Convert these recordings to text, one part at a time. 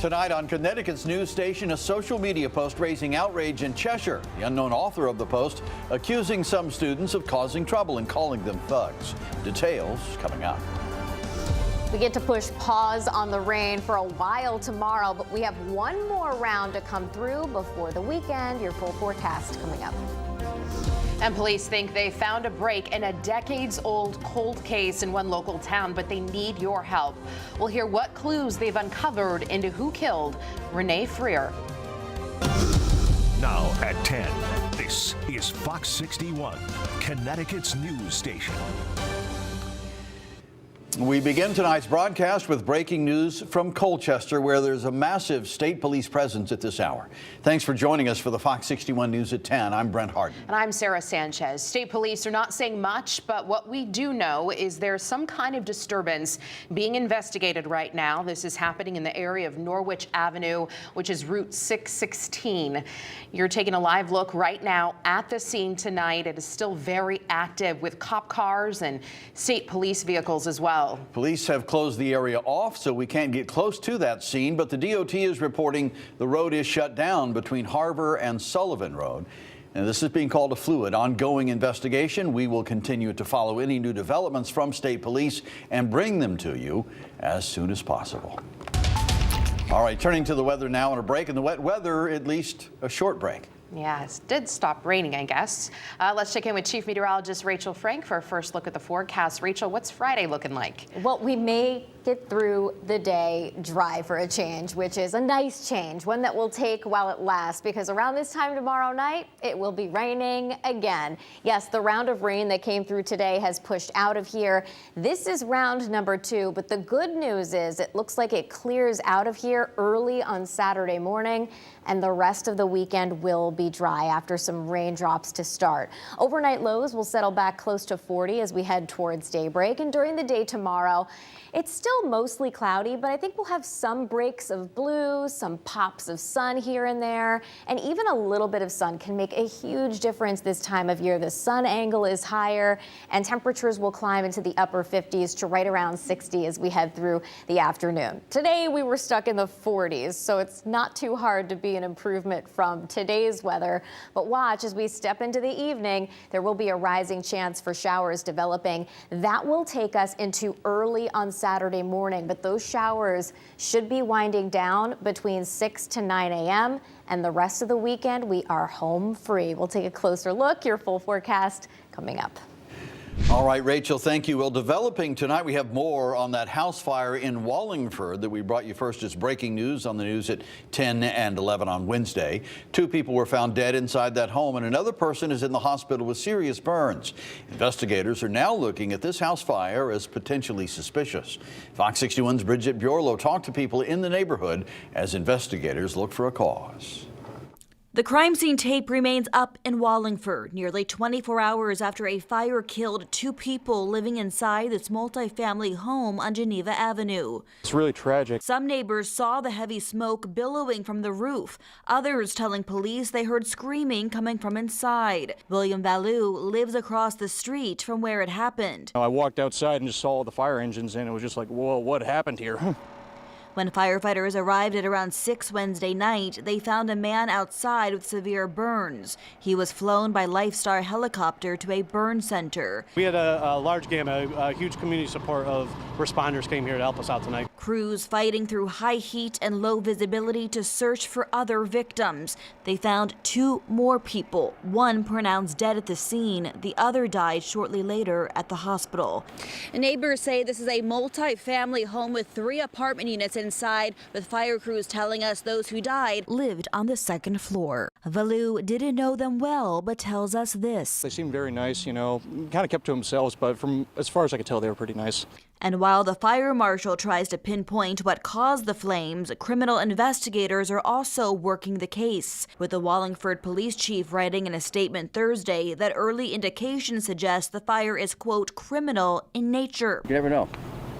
Tonight on Connecticut's news station, a social media post raising outrage in Cheshire. The unknown author of the post accusing some students of causing trouble and calling them thugs. Details coming up. We get to push pause on the rain for a while tomorrow, but we have one more round to come through before the weekend. Your full forecast coming up. And police think they found a break in a decades-old cold case in one local town, but they need your help. We'll hear what clues they've uncovered into who killed Renee Freer. Now at 10, this is Fox 61, Connecticut's news station. We begin tonight's broadcast with breaking news from Colchester, where there's a massive state police presence at this hour. Thanks for joining us for the Fox 61 News at 10. I'm Brent Harden. And I'm Sarah Sanchez. State police are not saying much, but what we do know is there's some kind of disturbance being investigated right now. This is happening in the area of Norwich Avenue, which is Route 616. You're taking a live look right now at the scene tonight. It is still very active with cop cars and state police vehicles as well. Police have closed the area off, so we can't get close to that scene, but the DOT is reporting the road is shut down between Harbor and Sullivan Road. And this is being called a fluid, ongoing investigation. We will continue to follow any new developments from state police and bring them to you as soon as possible. All right, turning to the weather now on a break. In the wet weather, at least a short break. Yeah, it did stop raining, I guess. Let's check in with Chief Meteorologist Rachel Frank for a first look at the forecast. Rachel, what's Friday looking like? Well, we may get through the day dry for a change, which is a nice change, one that will take while it lasts, because around this time tomorrow night, it will be raining again. Yes, the round of rain that came through today has pushed out of here. This is round number 2, but the good news is it looks like it clears out of here early on Saturday morning, and the rest of the weekend will be dry after some raindrops to start. Overnight lows will settle back close to 40 as we head towards daybreak, and during the day tomorrow, it's still mostly cloudy, but I think we'll have some breaks of blue, some pops of sun here and there, and even a little bit of sun can make a huge difference this time of year. The sun angle is higher, and temperatures will climb into the upper 50s to right around 60 as we head through the afternoon. Today, we were stuck in the 40s, so it's not too hard to be an improvement from today's weather. But watch as we step into the evening, there will be a rising chance for showers developing. That will take us into early on Saturday morning, but those showers should be winding down between 6 to 9 a.m. and the rest of the weekend we are home free. We'll take a closer look. Your full forecast coming up. All right, Rachel, thank you. Well, developing tonight, we have more on that house fire in Wallingford that we brought you first as breaking news on the news at 10 and 11 on Wednesday. 2 people were found dead inside that home, and another person is in the hospital with serious burns. Investigators are now looking at this house fire as potentially suspicious. Fox 61's Bridget Bjorlo talked to people in the neighborhood as investigators look for a cause. The crime scene tape remains up in Wallingford, nearly 24 hours after a fire killed 2 people living inside this multi-family home on Geneva Avenue. It's really tragic. Some neighbors saw the heavy smoke billowing from the roof. Others telling police they heard screaming coming from inside. William Valou lives across the street from where it happened. I walked outside and just saw all the fire engines, and it was just like, whoa, what happened here? When firefighters arrived at around 6 Wednesday night, they found a man outside with severe burns. He was flown by Lifestar helicopter to a burn center. We had a large gamut, a huge community support of responders came here to help us out tonight. Crews fighting through high heat and low visibility to search for other victims. They found 2 more people, one pronounced dead at the scene. The other died shortly later at the hospital. Neighbors say this is a multi-family home with 3 apartment units inside, with fire crews telling us those who died lived on the 2nd floor. Valou didn't know them well, but tells us this. They seemed very nice, you know, kind of kept to themselves, but from as far as I could tell, they were pretty nice. And while the fire marshal tries to pinpoint what caused the flames, criminal investigators are also working the case, with the Wallingford police chief writing in a statement Thursday that early indications suggest the fire is, quote, criminal in nature. You never know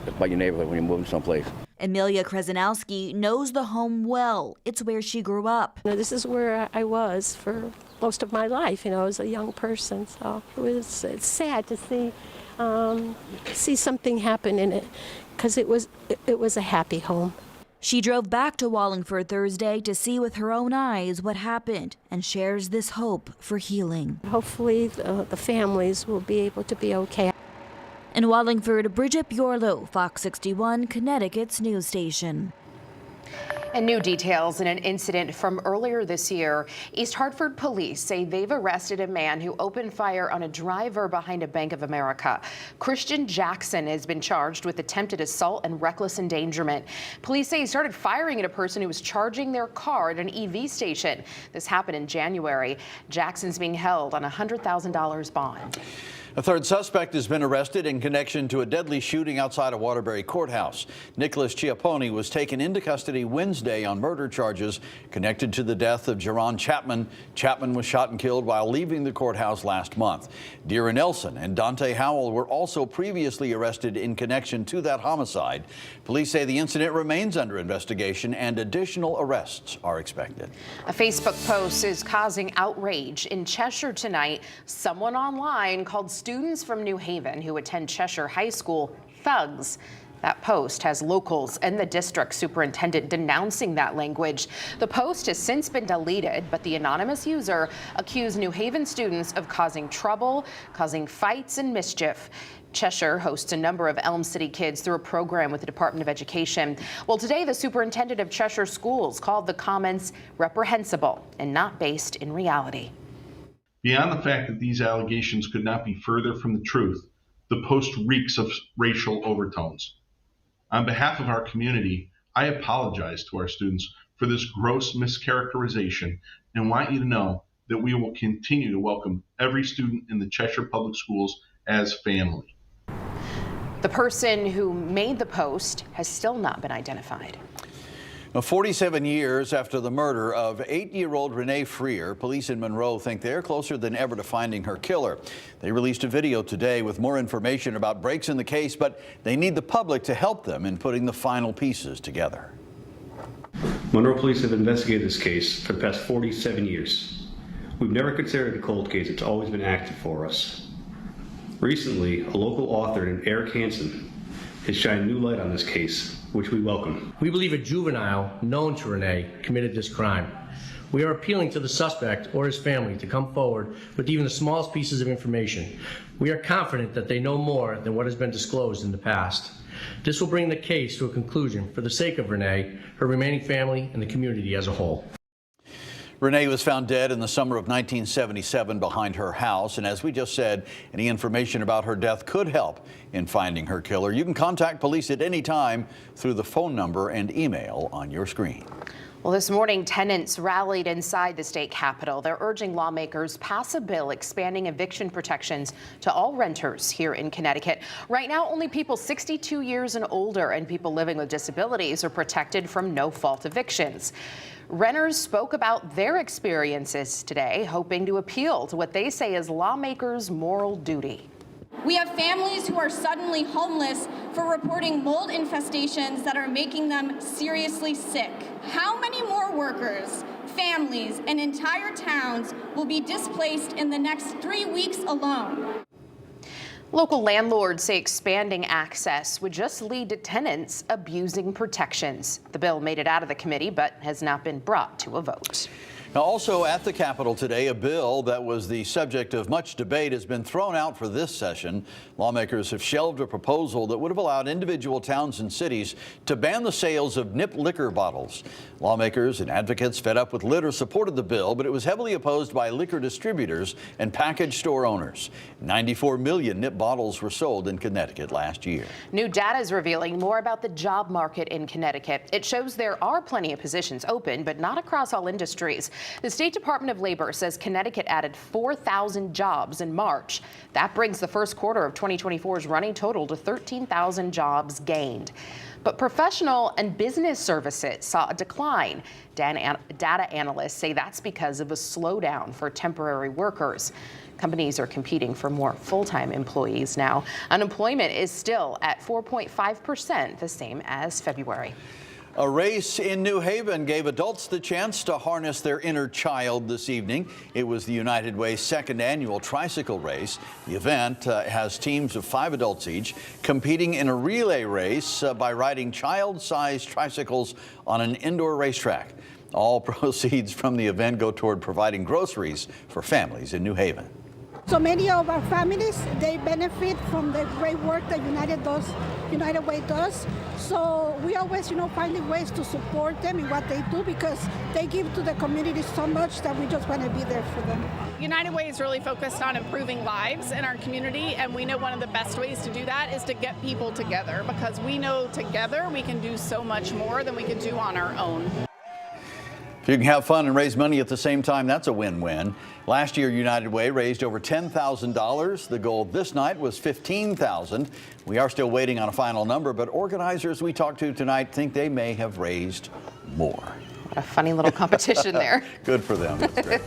about your neighborhood when you're moving someplace. Amelia Krasinowski knows the home well. It's where she grew up. This is where I was for most of my life, you know, as a young person. So it's sad to see something happen in it, because it was a happy home. She drove back to Wallingford Thursday to see with her own eyes what happened and shares this hope for healing. Hopefully the families will be able to be okay. In Wallingford, Bridget Bjorlo, Fox 61, Connecticut's news station. And new details in an incident from earlier this year. East Hartford police say they've arrested a man who opened fire on a driver behind a Bank of America. Christian Jackson has been charged with attempted assault and reckless endangerment. Police say he started firing at a person who was charging their car at an EV station. This happened in January. Jackson's being held on a $100,000 bond. A third suspect has been arrested in connection to a deadly shooting outside of Waterbury Courthouse. Nicholas Chiapponi was taken into custody Wednesday on murder charges connected to the death of Jerron Chapman. Chapman was shot and killed while leaving the courthouse last month. Dira Nelson and Dante Howell were also previously arrested in connection to that homicide. Police say the incident remains under investigation and additional arrests are expected. A Facebook post is causing outrage in Cheshire tonight. Someone online called students from New Haven who attend Cheshire High School thugs. That post has locals and the district superintendent denouncing that language. The post has since been deleted, but the anonymous user accused New Haven students of causing trouble, causing fights and mischief. Cheshire hosts a number of Elm City kids through a program with the Department of Education. Well, today the superintendent of Cheshire Schools called the comments reprehensible and not based in reality. Beyond the fact that these allegations could not be further from the truth, the post reeks of racial overtones. On behalf of our community, I apologize to our students for this gross mischaracterization and want you to know that we will continue to welcome every student in the Cheshire Public Schools as family. The person who made the post has still not been identified. Now, 47 years after the murder of 8-year-old Renee Freer, police in Monroe think they're closer than ever to finding her killer. They released a video today with more information about breaks in the case, but they need the public to help them in putting the final pieces together. Monroe police have investigated this case for the past 47 years. We've never considered it a cold case. It's always been active for us. Recently, a local author named Eric Hansen has shined new light on this case, which we welcome. We believe a juvenile known to Renee committed this crime. We are appealing to the suspect or his family to come forward with even the smallest pieces of information. We are confident that they know more than what has been disclosed in the past. This will bring the case to a conclusion for the sake of Renee, her remaining family, and the community as a whole. Renee was found dead in the summer of 1977 behind her house, and as we just said, any information about her death could help in finding her killer. You can contact police at any time through the phone number and email on your screen. Well, this morning, tenants rallied inside the state capitol. They're urging lawmakers pass a bill expanding eviction protections to all renters here in Connecticut. Right now, only people 62 years and older and people living with disabilities are protected from no-fault evictions. Renters spoke about their experiences today, hoping to appeal to what they say is lawmakers' moral duty. We have families who are suddenly homeless for reporting mold infestations that are making them seriously sick. How many more workers, families, and entire towns will be displaced in the next 3 weeks alone? Local landlords say expanding access would just lead to tenants abusing protections. The bill made it out of the committee but has not been brought to a vote. Now, also at the Capitol today, a bill that was the subject of much debate has been thrown out for this session. Lawmakers have shelved a proposal that would have allowed individual towns and cities to ban the sales of nip liquor bottles. Lawmakers and advocates fed up with litter supported the bill, but it was heavily opposed by liquor distributors and package store owners. 94 million nip bottles were sold in Connecticut last year. New data is revealing more about the job market in Connecticut. It shows there are plenty of positions open, but not across all industries. The State Department of Labor says Connecticut added 4,000 jobs in March. That brings the first quarter of 2024's running total to 13,000 jobs gained. But professional and business services saw a decline. Data analysts say that's because of a slowdown for temporary workers. Companies are competing for more full-time employees now. Unemployment is still at 4.5%, the same as February. A race in New Haven gave adults the chance to harness their inner child this evening. It was the United Way's second annual tricycle race. The event has teams of 5 adults each competing in a relay race by riding child-sized tricycles on an indoor racetrack. All proceeds from the event go toward providing groceries for families in New Haven. So many of our families, they benefit from the great work that United Way does. So we always, finding ways to support them in what they do because they give to the community so much that we just want to be there for them. United Way is really focused on improving lives in our community, and we know one of the best ways to do that is to get people together, because we know together we can do so much more than we could do on our own. If you can have fun and raise money at the same time, that's a win-win. Last year, United Way raised over $10,000. The goal this night was $15,000. We are still waiting on a final number, but organizers we talked to tonight think they may have raised more. What a funny little competition there. Good for them. That's great.